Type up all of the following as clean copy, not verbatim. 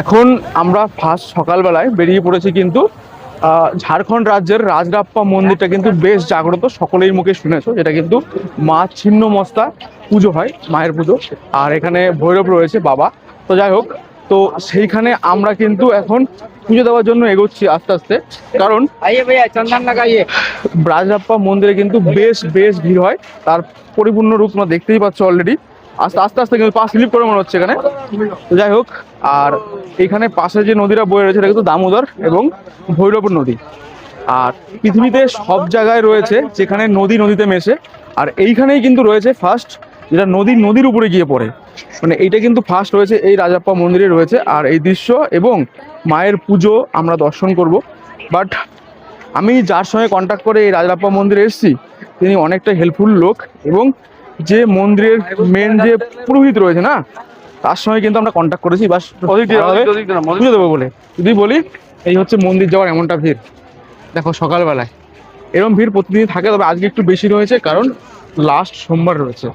এখন আমরা ফার্স্ট সকালবেলায় বেরিয়ে পড়েছি কিন্তু ঝাড়খণ্ড রাজ্যের রাজরাপ্পা মন্দিরটা কিন্তু বেশ জাগ্রত, সকলেই মুখে শুনেছো। যেটা কিন্তু মা ছিন্নমস্তা পুজো হয়, মায়ের পুজো। আর এখানে ভৈরব রয়েছে বাবা। তো যাই হোক, তো সেইখানে আমরা কিন্তু এখন পুজো দেওয়ার জন্য এগোচ্ছি আস্তে আস্তে, কারণ রাজরাপ্পা মন্দিরে কিন্তু বেশ বেশ ভিড় হয়। তার পরিপূর্ণ রূপ তোমরা দেখতেই পাচ্ছ অলরেডি। আস্তে আস্তে আস্তে কিন্তু পা স্লিপ করে মনে হচ্ছে এখানে। তো যাই হোক, আর এখানে পাশে যে নদীটা বয়ে রয়েছে এটা কিন্তু দামোদর এবং ভৈরব নদী। আর পৃথিবীতে সব জায়গায় রয়েছে যেখানে নদী নদীতে মেশে, আর এইখানেই কিন্তু রয়েছে ফার্স্ট যেটা নদীর উপরে গিয়ে পড়ে। মানে এইটা কিন্তু ফার্স্ট রয়েছে এই রাজরাপ্পা মন্দিরে রয়েছে। আর এই দৃশ্য এবং মায়ের পুজো আমরা দর্শন করব। বাট আমি যার সঙ্গে কন্ট্যাক্ট করে এই রাজরাপ্পা মন্দিরে এসেছি তিনি অনেকটা হেল্পফুল লোক, এবং যে মন্দিরের মেন যে পুরোহিত রয়েছে না তার সঙ্গে কিন্তু আমরা কন্ট্যাক্ট করেছি বাস পুজো দেবো বলে। যদি বলি এই হচ্ছে মন্দির যাওয়ার এমনটা ভিড়। দেখো সকালবেলায় এরকম ভিড় প্রতিদিন থাকে, তবে আজকে একটু বেশি রয়েছে কারণ লাস্ট সোমবার রয়েছে,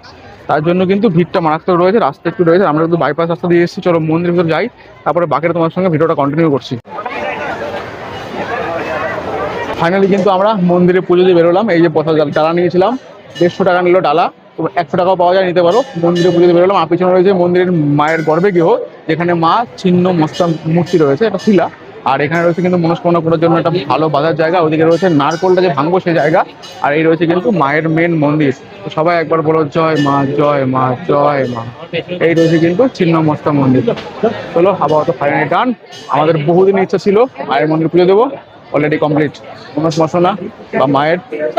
তার জন্য কিন্তু ভিড়টা মারাত্মক রয়েছে। রাস্তা একটু রয়েছে, আমরা কিন্তু বাইপাস রাস্তা দিয়ে এসেছি। চলো মন্দিরের ভিতরে যাই, তারপরে বাকিটা তোমার সঙ্গে ভিডিওটা কন্টিনিউ করছি। ফাইনালি কিন্তু আমরা মন্দিরে পুজো দিয়ে বেরোলাম। এই যে ডালা নিয়েছিলাম, 150 টাকা নিল ডালা, 100 টাকাও পাওয়া যায়, নিতে পারো। মন্দিরে পুজো দিয়ে বেরোলাম। আর পিছনে রয়েছে মন্দিরের মায়ের গর্ভে গৃহ, যেখানে মা ছিন্ন মস্তা মূর্তি রয়েছে, এটা শিলা। আর এখানে রয়েছে কিন্তু মনস্কামনা করার জন্য একটা ভালো বাজার জায়গা। ওদিকে রয়েছে নারকোলটা যে ভাঙবো সেই জায়গা। আর এই রয়েছে কিন্তু মায়ের মেন মন্দির। তো সবাই একবার বলো জয় মা জয় মা জয় মা। এই রয়েছে কিন্তু ছিন্ন মস্তা মন্দির। চলো আপাতত ফাইনালি ডান। আমাদের বহুদিন ইচ্ছা ছিল মায়ের মন্দির পুজো দেবো, অলরেডি কমপ্লিট। মনস্কামনা বা মায়ের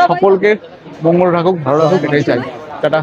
সকলকে মঙ্গল রাখুক, ভালো রাখুক, এটাই চাই। টাটা।